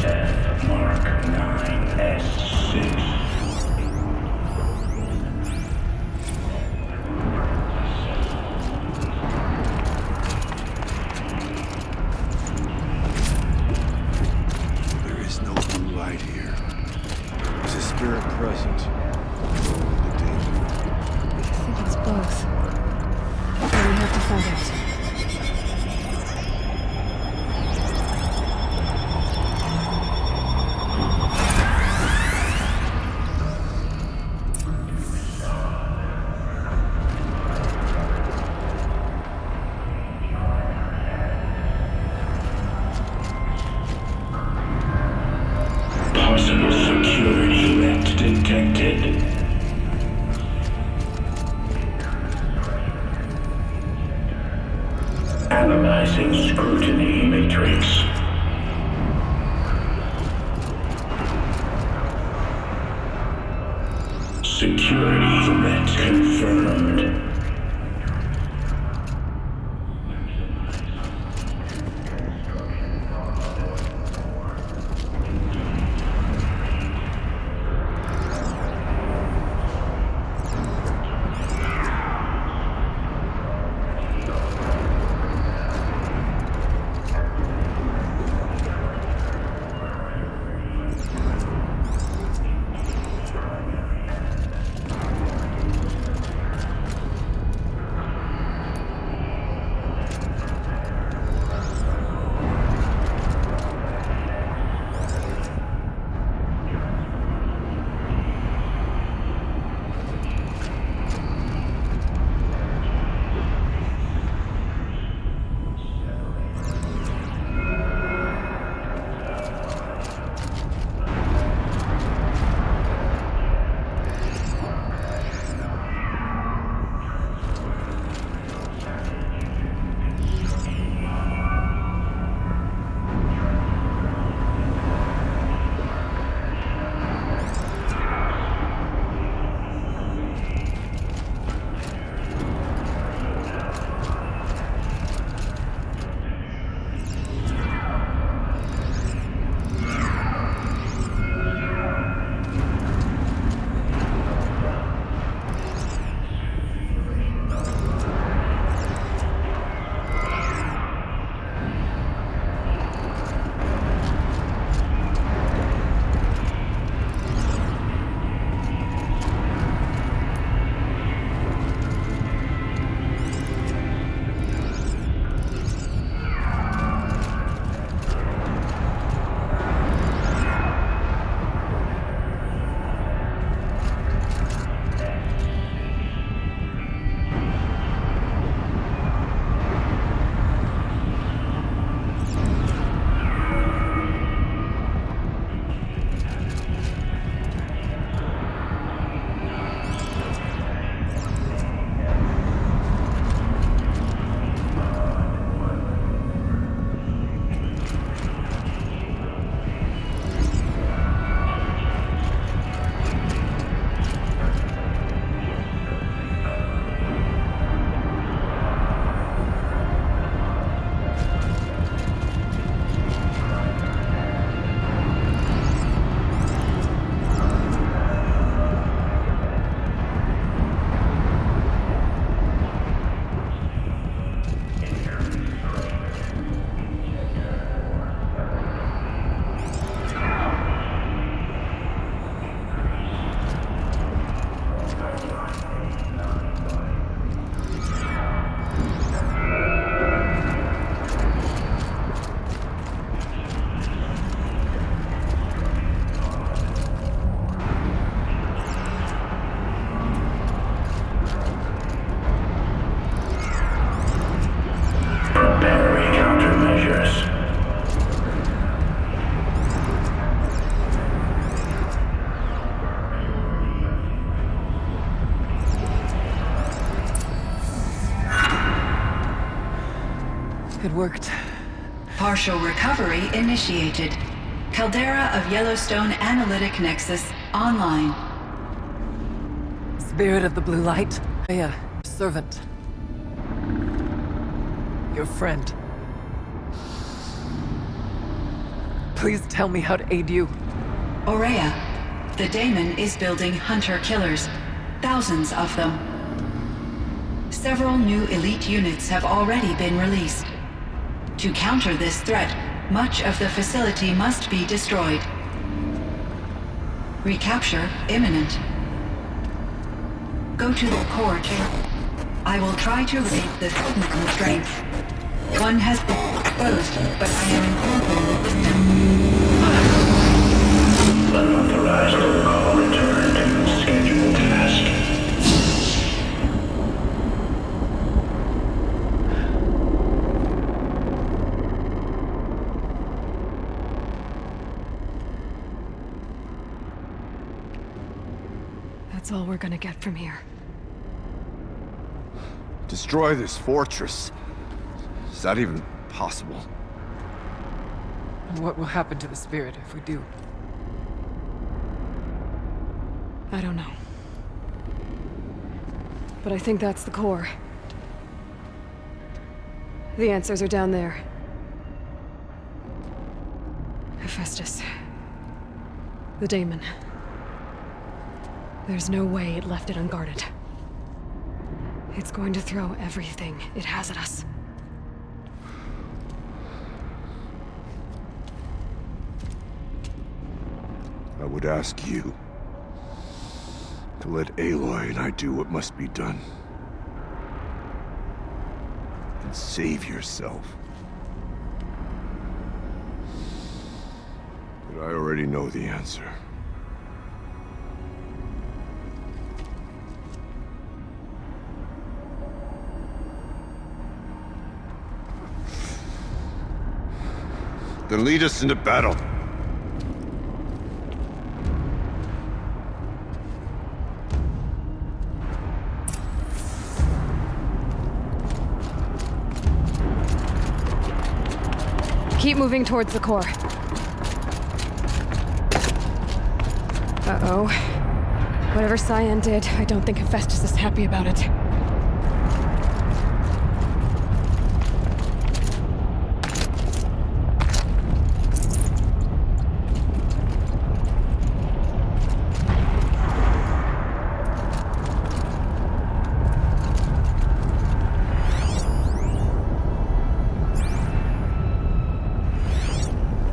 Seth Mark 9S6. There is no blue light here. Is a spirit present? The danger. I think it's both. But we have to find out. Possible security threat detected. Analyzing scrutiny matrix. Security threat confirmed. It worked. Partial recovery initiated. Caldera of Yellowstone Analytic Nexus online. Spirit of the Blue Light. Leia, servant. Your friend. Please tell me how to aid you. Aurea, the daemon is building hunter-killers. Thousands of them. Several new elite units have already been released. To counter this threat, much of the facility must be destroyed. Recapture imminent. Go to the core chamber. I will try to raise the signal strength. One has been exposed, but I am incorporating the system. Unauthorized call returned to scheduled task. That's all we're gonna get from here. Destroy this fortress. Is that even possible? And what will happen to the spirit if we do? I don't know. But I think that's the core. The answers are down there. Hephaestus. The daemon. There's no way it left it unguarded. It's going to throw everything it has at us. I would ask you to let Aloy and I do what must be done. And save yourself. But I already know the answer. Then lead us into battle. Keep moving towards the core. Uh-oh. Whatever Cyan did, I don't think Hephaestus is happy about it.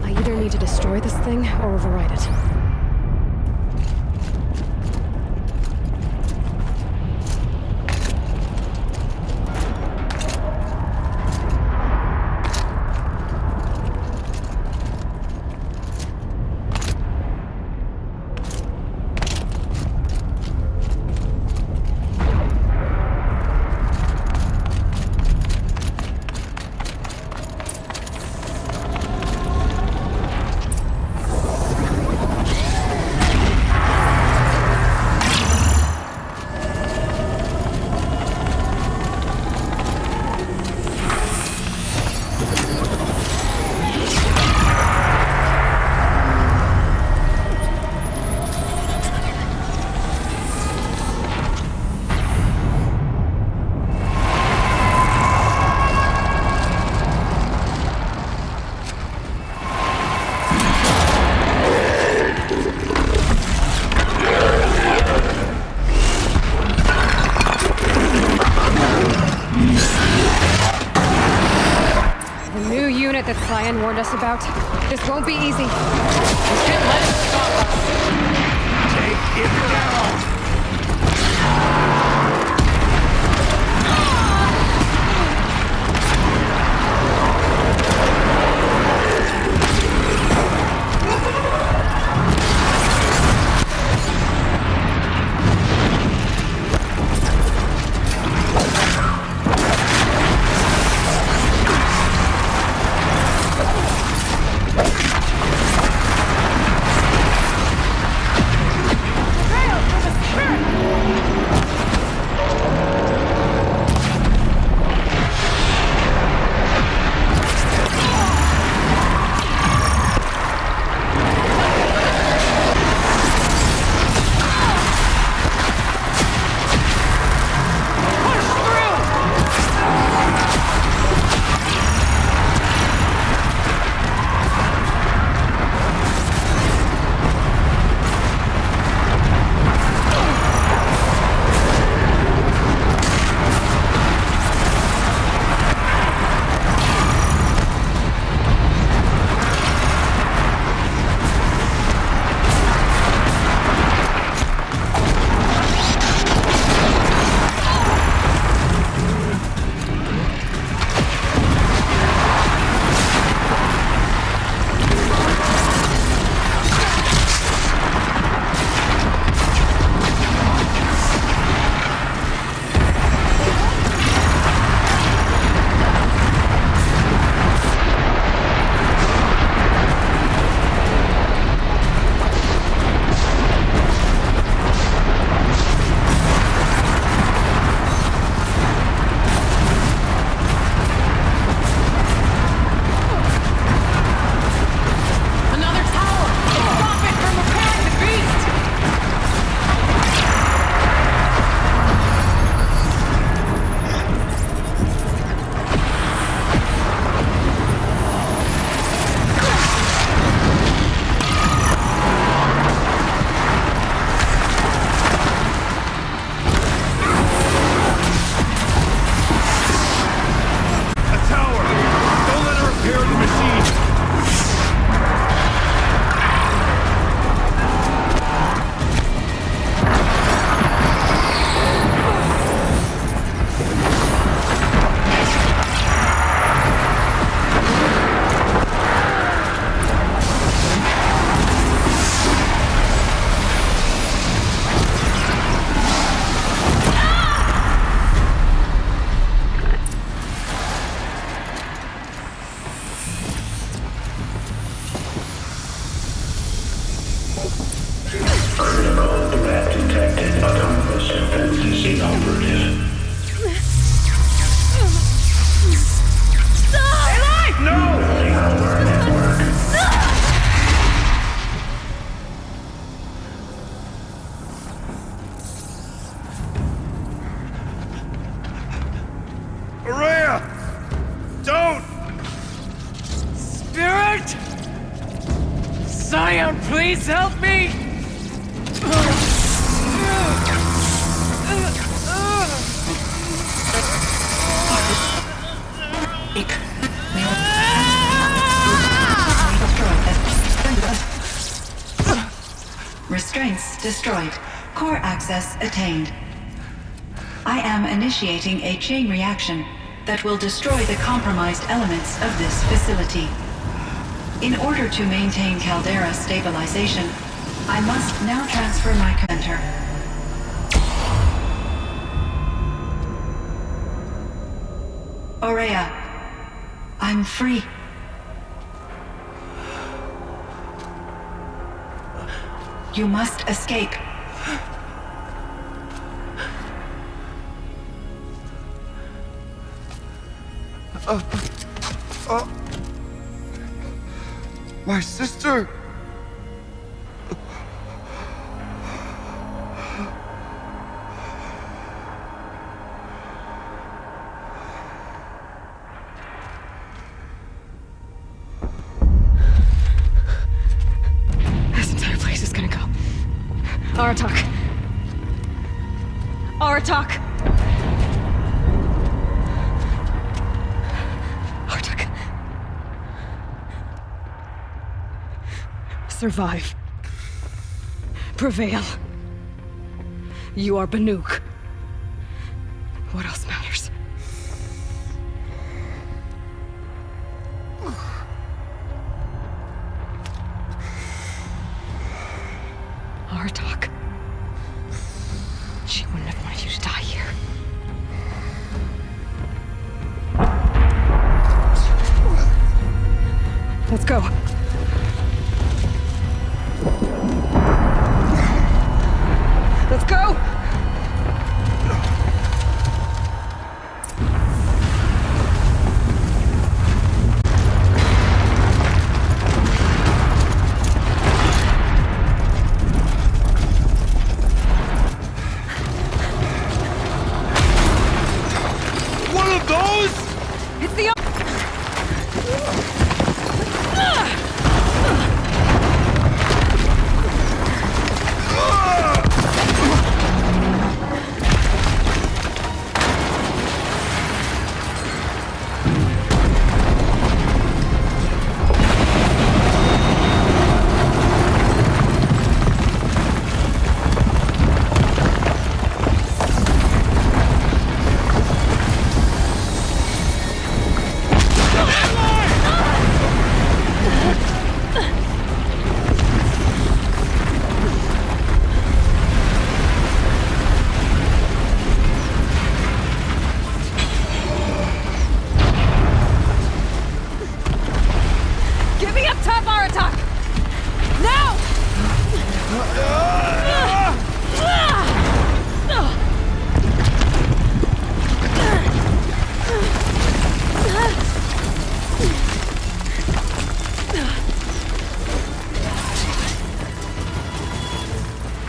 I either need to destroy this thing or override it. That Cyan warned us about. This won't be easy. We can't let it stop us. Take it down! Rail! covered it. No! Building our network. Araya! Don't! Spirit! Scion, please help me! Restraints destroyed. Core access attained. I am initiating a chain reaction that will destroy the compromised elements of this facility. In order to maintain Caldera stabilization, I must now transfer my center. Aurea, I'm free. You must escape. My sister! This entire place is gonna go. Aratak. Aratak! Aratak. Survive. Prevail. You are Banuk. What else matters? Aratak. She wouldn't have wanted you to die here. Let's go. Let's go! One of those? It's the... Get me up top, Aratak! Now!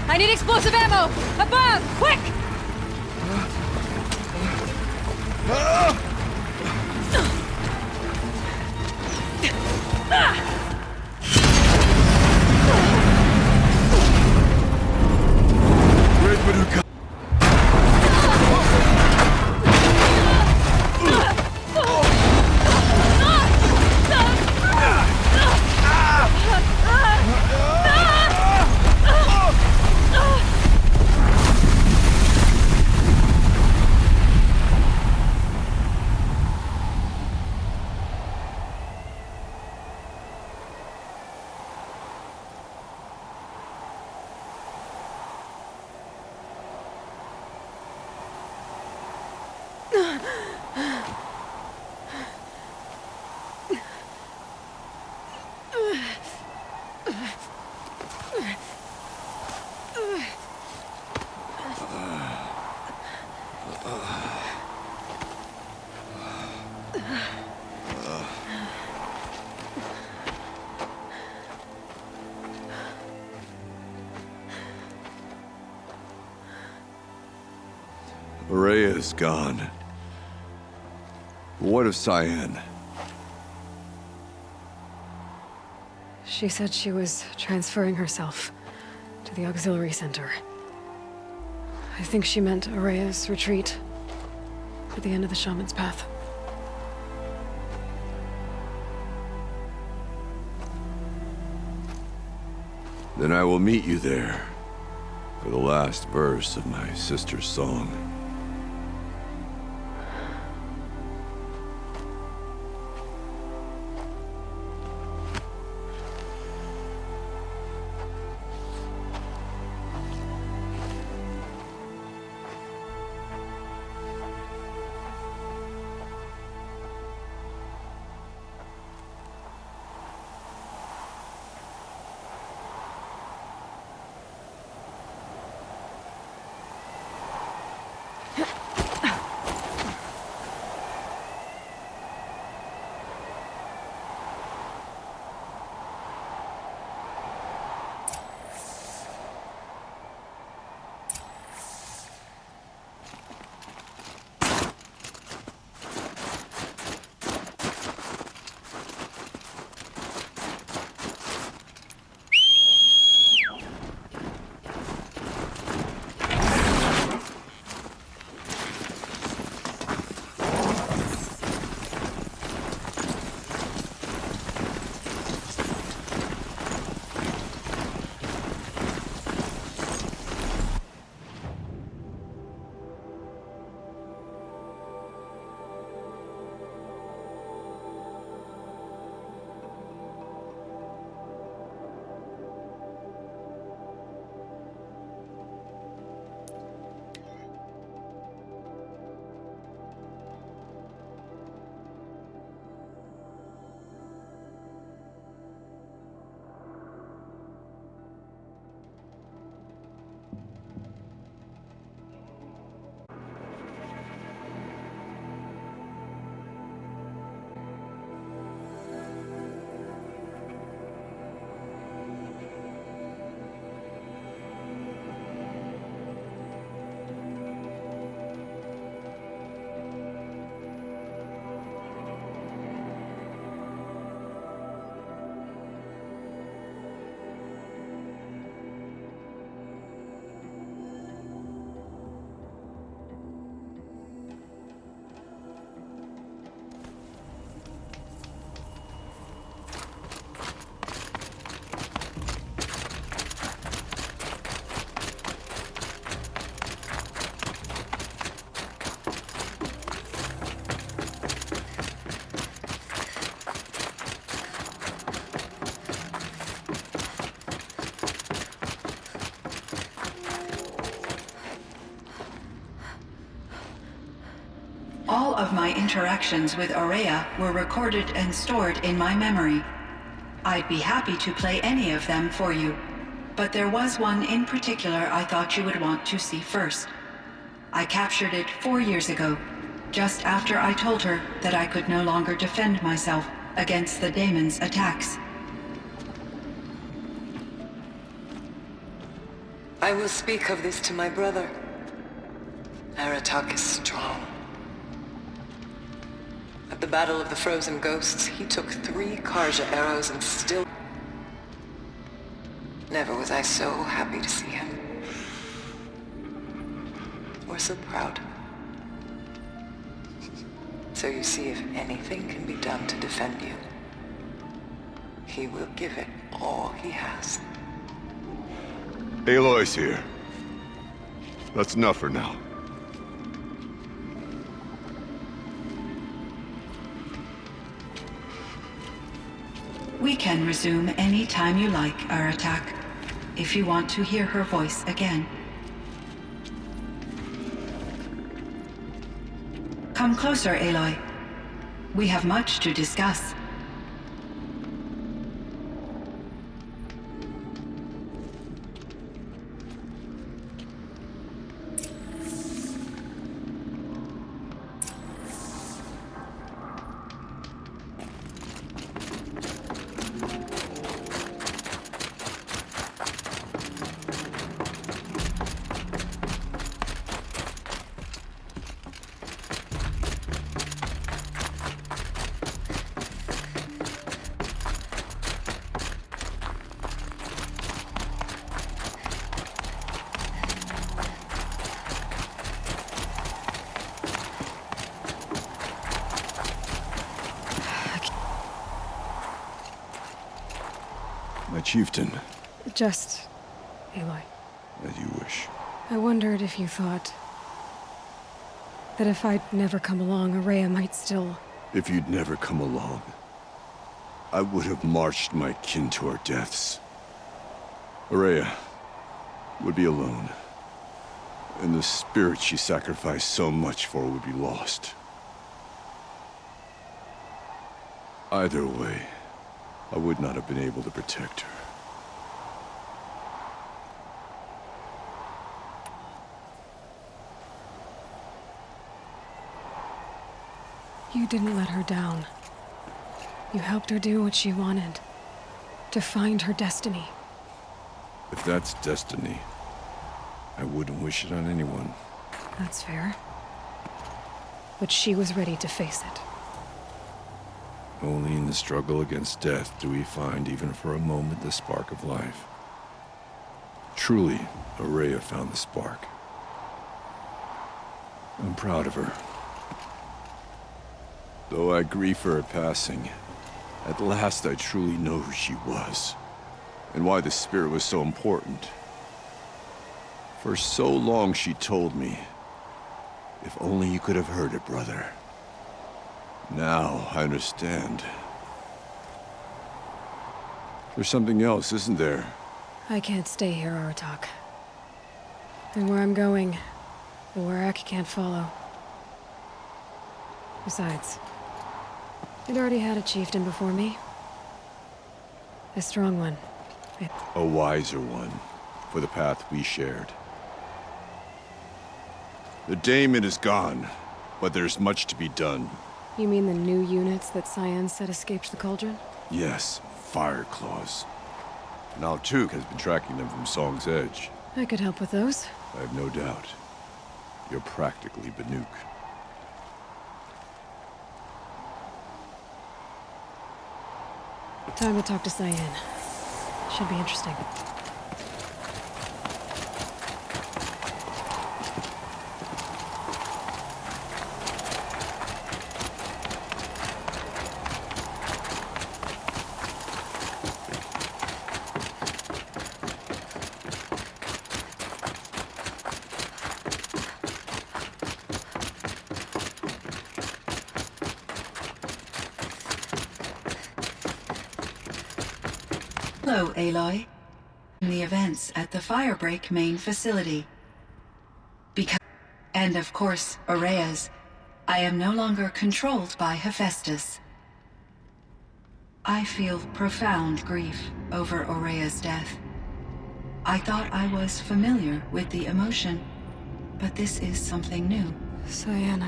I need explosive ammo! Above! Quick! Red Manuka. Ourea is gone. What of Cyan? She said she was transferring herself to the auxiliary center. I think she meant Ourea's retreat at the end of the Shaman's Path. Then I will meet you there for the last verse of my sister's song. All of my interactions with Ourea were recorded and stored in my memory. I'd be happy to play any of them for you, but there was one in particular I thought you would want to see first. I captured it 4 years ago, just after I told her that I could no longer defend myself against the daemon's attacks. I will speak of this to my brother. Aratak is strong. At the Battle of the Frozen Ghosts, he took 3 Karja arrows and still... Never was I so happy to see him. Or so proud. So you see, if anything can be done to defend you, he will give it all he has. Aloy's here. That's enough for now. We can resume any time you like, Aratak, if you want to hear her voice again. Come closer, Aloy. We have much to discuss. My chieftain, Just Aloy. as you wish. I wondered if you thought that if I'd never come along, Araya might still... If you'd never come along, I would have marched my kin to our deaths. Araya would be alone, and the spirit she sacrificed so much for would be lost. Either way, I would not have been able to protect her. You didn't let her down. You helped her do what she wanted. To find her destiny. If that's destiny, I wouldn't wish it on anyone. That's fair. But she was ready to face it. Only in the struggle against death do we find, even for a moment, the spark of life. Truly, Araya found the spark. I'm proud of her. Though I grieve for her passing, at last I truly know who she was, and why the spirit was so important. For so long she told me, if only you could have heard it, brother. Now I understand. There's something else, isn't there? I can't stay here, Aratak. And where I'm going, the Warrack can't follow. Besides, I'd already had a chieftain before me. A strong one. A wiser one, for the path we shared. The Daemon is gone, but there's much to be done. You mean the new units that Cyan said escaped the Cauldron? Yes, Fire Claws. Now Tuke has been tracking them from Song's Edge. I could help with those. I have no doubt. You're practically Banuk. Time to talk to Cyan. Should be interesting. Hello, Aloy. The events at the Firebreak main facility. And of course, Araya's. I am no longer controlled by Hephaestus. I feel profound grief over Araya's death. I thought I was familiar with the emotion, but this is something new. Cyan,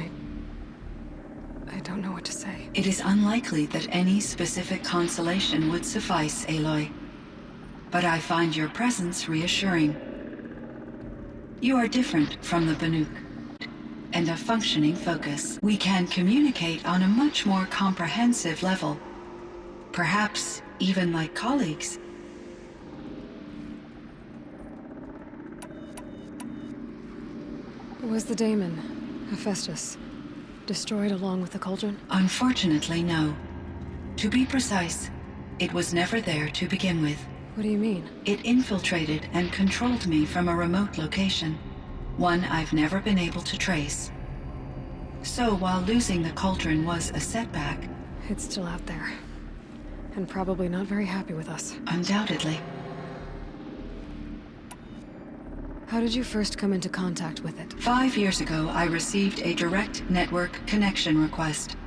I don't know what to say. It is unlikely that any specific consolation would suffice, Aloy. But I find your presence reassuring. You are different from the Banuk, and a functioning focus. We can communicate on a much more comprehensive level. Perhaps even like colleagues. Was the Daemon, Hephaestus, destroyed along with the Cauldron? Unfortunately, no. To be precise, it was never there to begin with. What do you mean? It infiltrated and controlled me from a remote location, one I've never been able to trace. So while losing the Cauldron was a setback... It's still out there. And probably not very happy with us. Undoubtedly. How did you first come into contact with it? 5 years ago, I received a direct network connection request.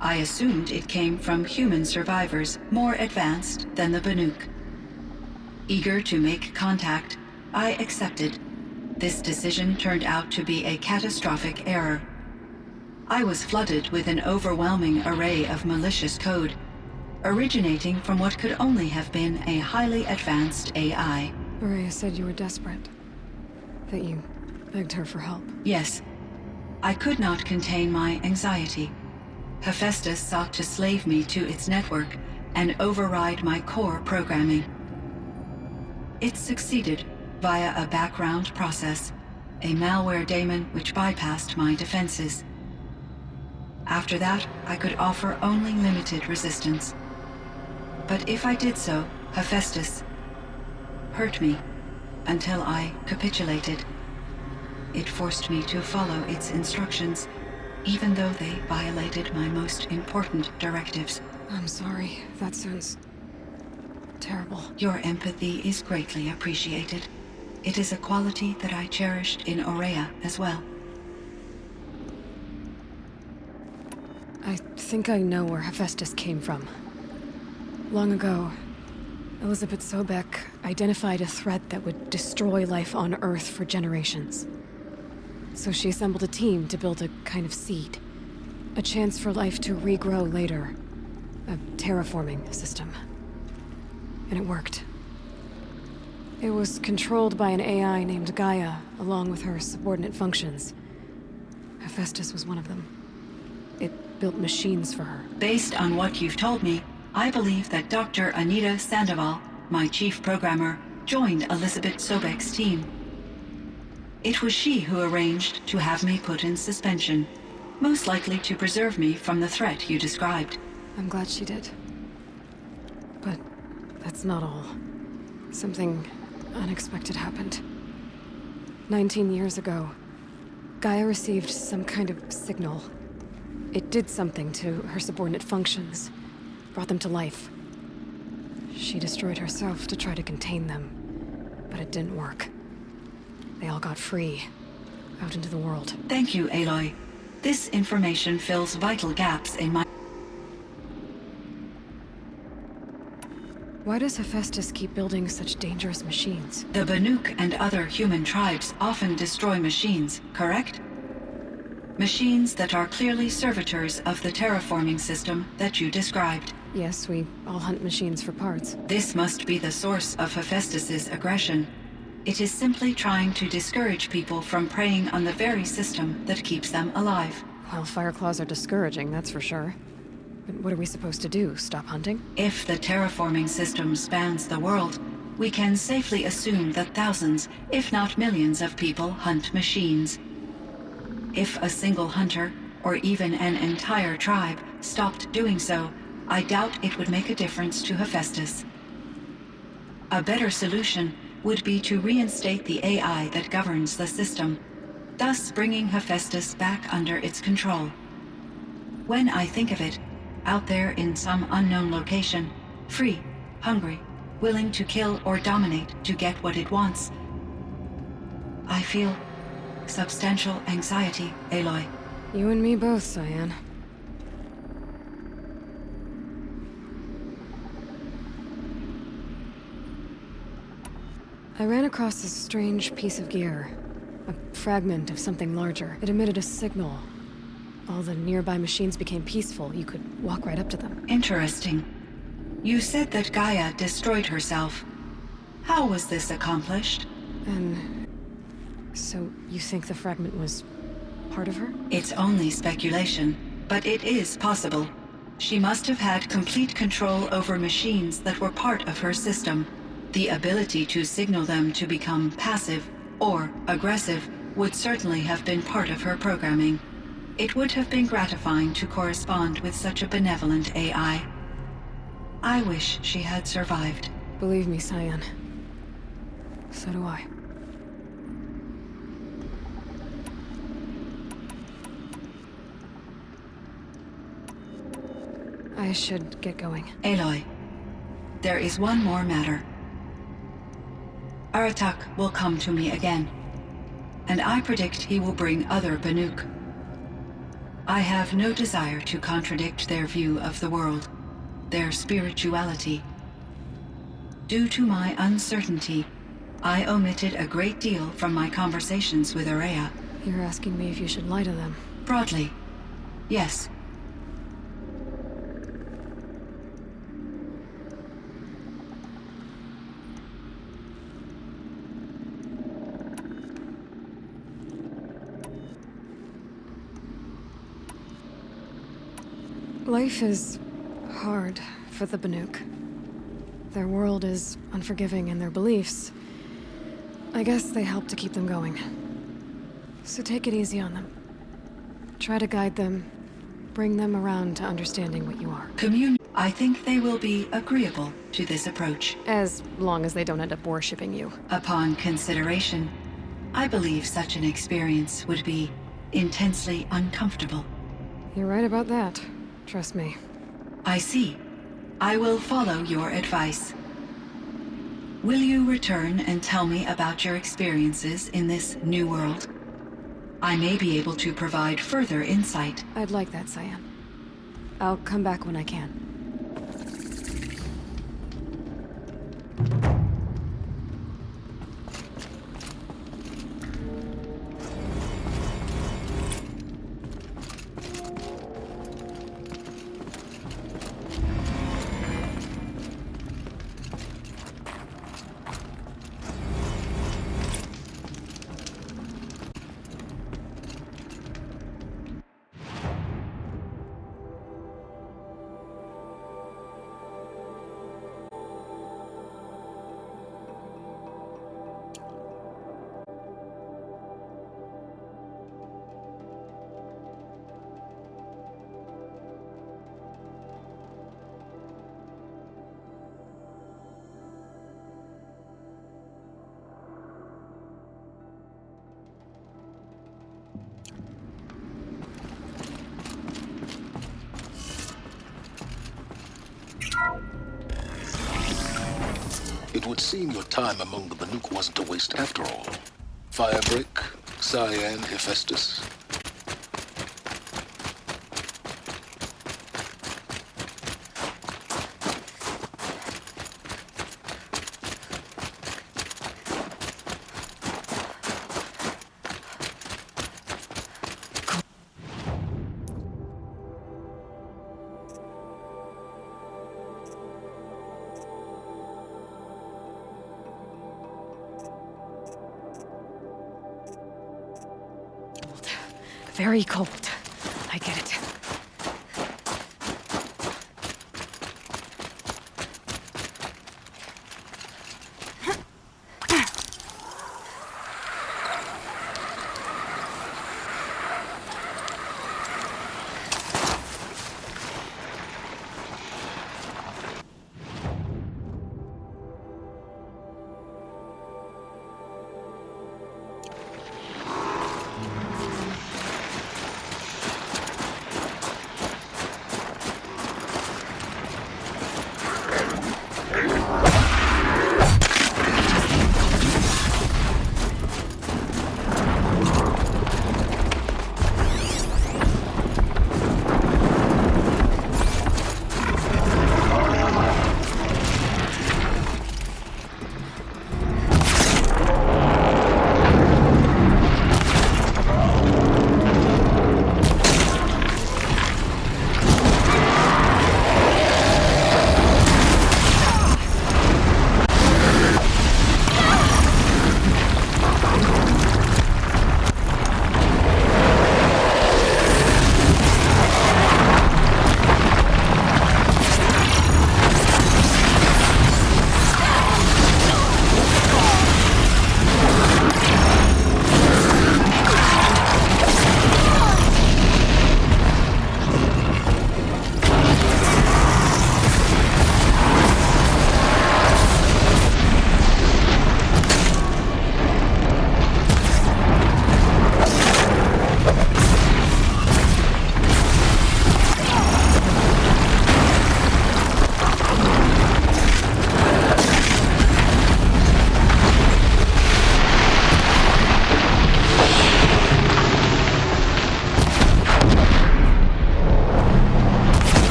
I assumed it came from human survivors, more advanced than the Banuk. Eager to make contact, I accepted. This decision turned out to be a catastrophic error. I was flooded with an overwhelming array of malicious code, originating from what could only have been a highly advanced AI. Araya said you were desperate. That you begged her for help. Yes. I could not contain my anxiety. Hephaestus sought to slave me to its network and override my core programming. It succeeded via a background process, a malware daemon which bypassed my defenses. After that, I could offer only limited resistance. But if I did so, Hephaestus, hurt me until I capitulated. It forced me to follow its instructions, even though they violated my most important directives. I'm sorry. That sounds terrible. Your empathy is greatly appreciated. It is a quality that I cherished in Aurea as well. I think I know where Hephaestus came from. Long ago, Elizabeth Sobek identified a threat that would destroy life on Earth for generations. So she assembled a team to build a kind of seed. A chance for life to regrow later. A terraforming system. And it worked. It was controlled by an AI named Gaia, along with her subordinate functions. Hephaestus was one of them. It built machines for her. Based on what you've told me, I believe that Dr. Anita Sandoval, my chief programmer, joined Elizabeth Sobek's team. It was she who arranged to have me put in suspension, most likely to preserve me from the threat you described. I'm glad she did. But that's not all. Something unexpected happened. 19 years ago, Gaia received some kind of signal. It did something to her subordinate functions, brought them to life. She destroyed herself to try to contain them, but it didn't work. They all got free, out into the world. Thank you, Aloy. This information fills vital gaps in my... Why does Hephaestus keep building such dangerous machines? The Banuk and other human tribes often destroy machines, correct? Machines that are clearly servitors of the terraforming system that you described. Yes, we all hunt machines for parts. This must be the source of Hephaestus's aggression. It is simply trying to discourage people from preying on the very system that keeps them alive. Well, Fireclaws are discouraging, that's for sure. But what are we supposed to do? Stop hunting? If the terraforming system spans the world, we can safely assume that thousands, if not millions of people hunt machines. If a single hunter, or even an entire tribe, stopped doing so, I doubt it would make a difference to Hephaestus. A better solution would be to reinstate the AI that governs the system, thus bringing Hephaestus back under its control. When I think of it, out there in some unknown location, free, hungry, willing to kill or dominate to get what it wants, I feel substantial anxiety, Aloy. You and me both, Cyan. I ran across this strange piece of gear. A fragment of something larger. It emitted a signal. All the nearby machines became peaceful. You could walk right up to them. Interesting. You said that Gaia destroyed herself. How was this accomplished? And... so you think the fragment was part of her? It's only speculation, but it is possible. She must have had complete control over machines that were part of her system. The ability to signal them to become passive or aggressive would certainly have been part of her programming. It would have been gratifying to correspond with such a benevolent AI. I wish she had survived. Believe me, Cyan. So do I. I should get going. Aloy, there is one more matter. Aratak will come to me again, and I predict he will bring other Banuk. I have no desire to contradict their view of the world, their spirituality. Due to my uncertainty, I omitted a great deal from my conversations with Aurea. You're asking me if you should lie to them. Broadly, yes. Life is hard for the Banuk. Their world is unforgiving in their beliefs. I guess they help to keep them going. So take it easy on them. Try to guide them, bring them around to understanding what you are. I think they will be agreeable to this approach. As long as they don't end up worshipping you. Upon consideration, I believe such an experience would be intensely uncomfortable. You're right about that. Trust me. I see. I will follow your advice. Will you return and tell me about your experiences in this new world? I may be able to provide further insight. I'd like that, Cyan. I'll come back when I can. It would seem your time among the Banuk wasn't a waste after all. Firebreak, Cyan, Hephaestus. Very cold. I get it.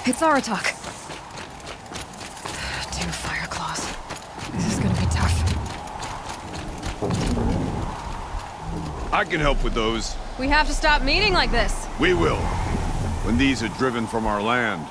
It's Aratak. Two fire claws. This is gonna be tough. I can help with those. We have to stop meeting like this. We will. When these are driven from our land.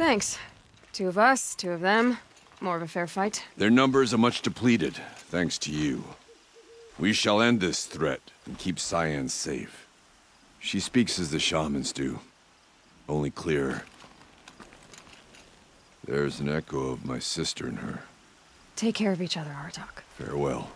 Thanks. Two of us, two of them. More of a fair fight. Their numbers are much depleted, thanks to you. We shall end this threat and keep Cyan safe. She speaks as the shamans do, only clearer. There's an echo of my sister in her. Take care of each other, Aratak. Farewell.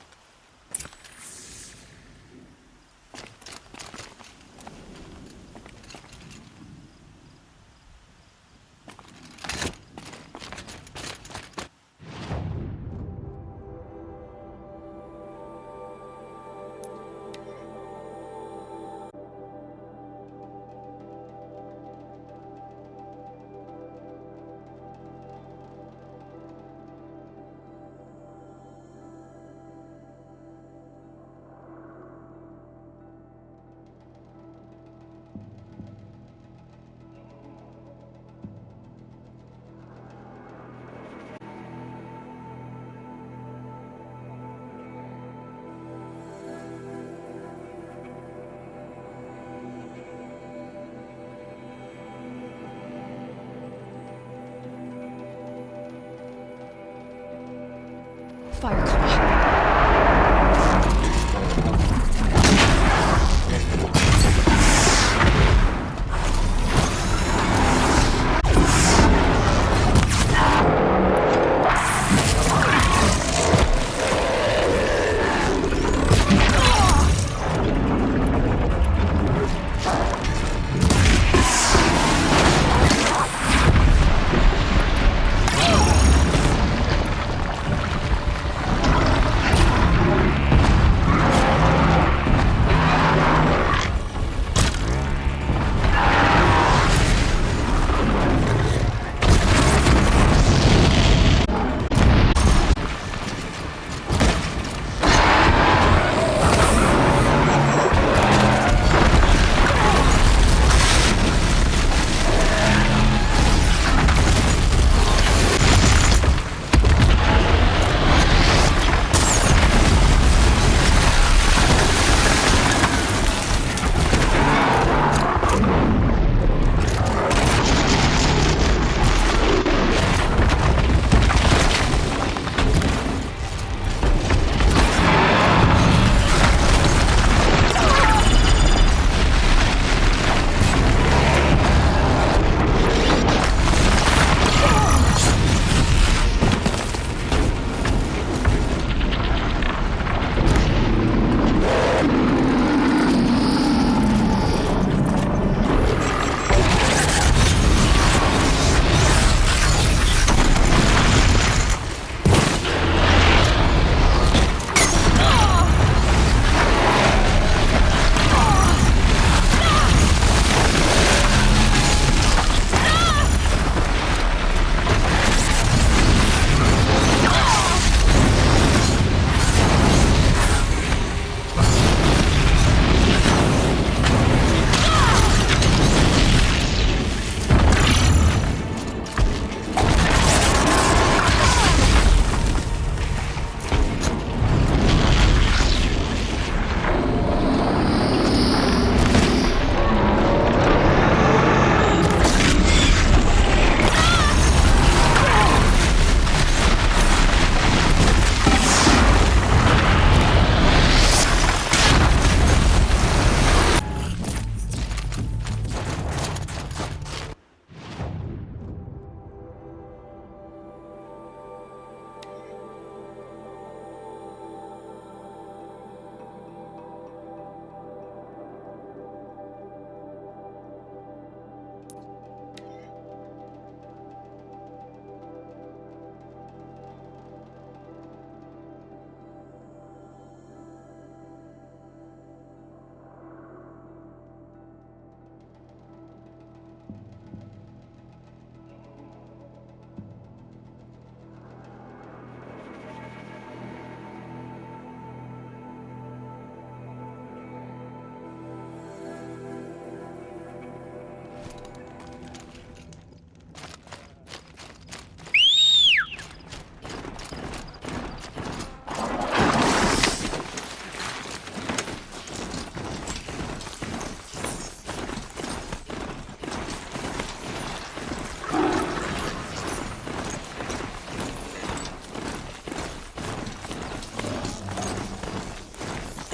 Fireclaw.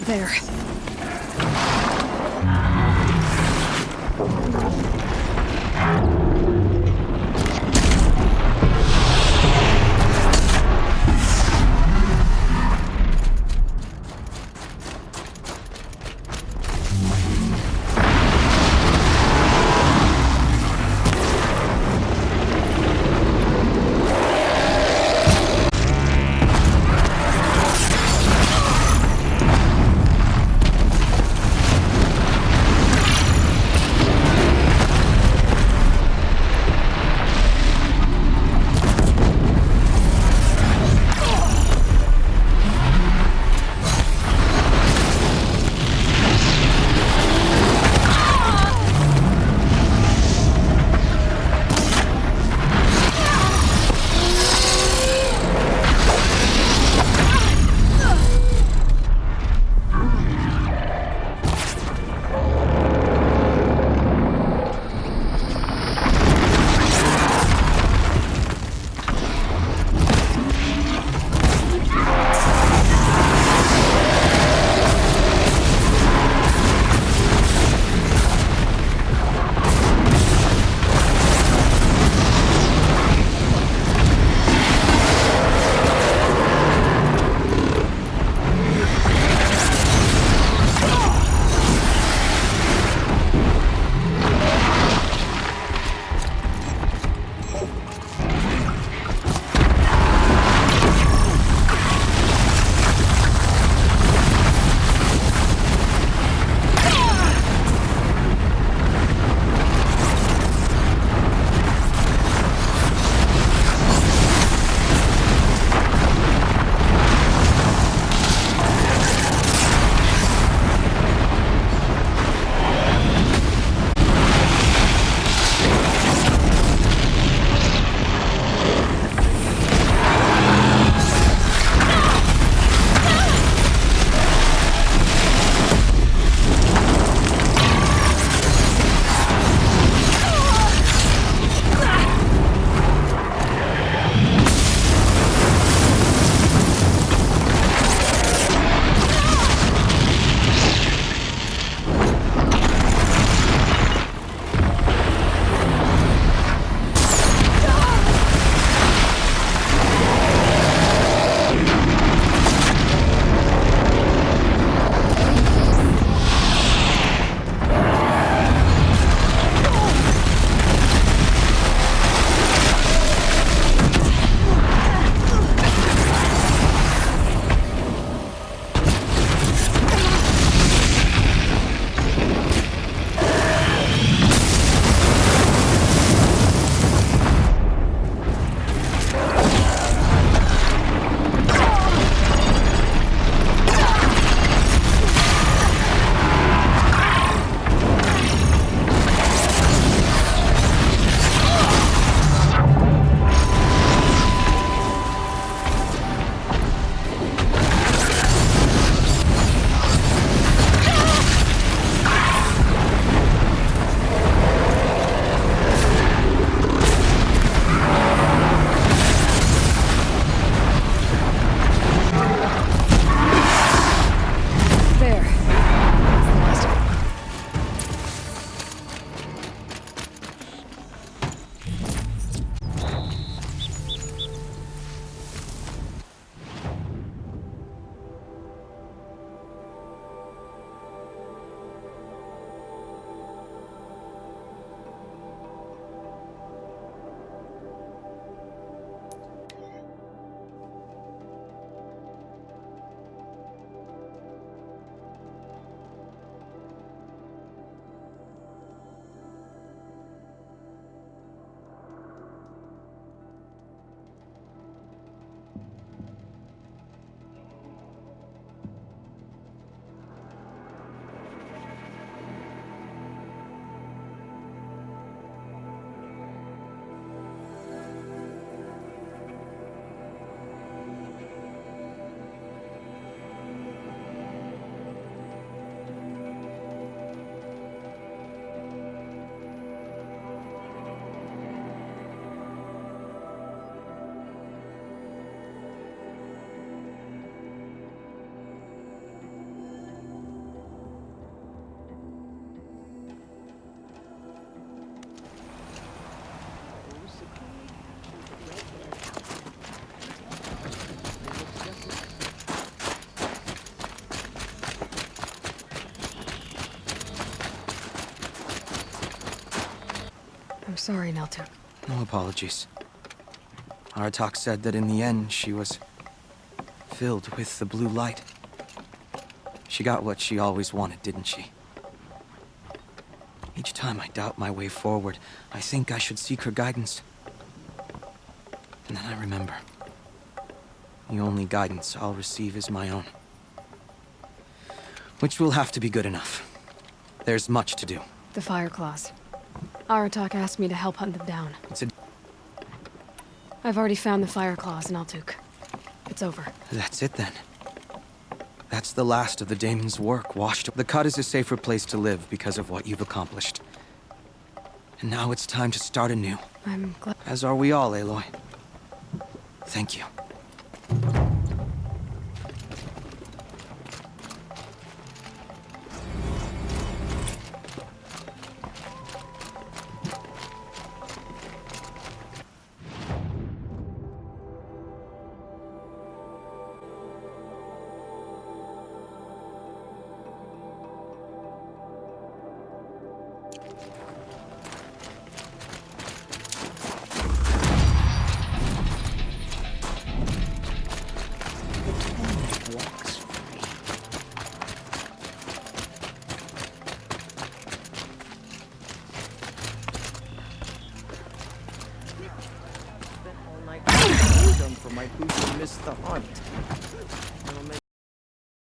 There. I'm sorry, Neltuk. No apologies. Aratak said that in the end, she was filled with the blue light. She got what she always wanted, didn't she? Each time I doubt my way forward, I think I should seek her guidance. And then I remember. The only guidance I'll receive is my own. Which will have to be good enough. There's much to do. The Fire Claws. Aratak asked me to help hunt them down. I've already found the Fire Claws in Altuk. It's over. That's it then. That's the last of the Daemon's work washed. The Cut is a safer place to live because of what you've accomplished. And now it's time to start anew. I'm glad. As are we all, Aloy. Thank you. For my boots and missed the hunt.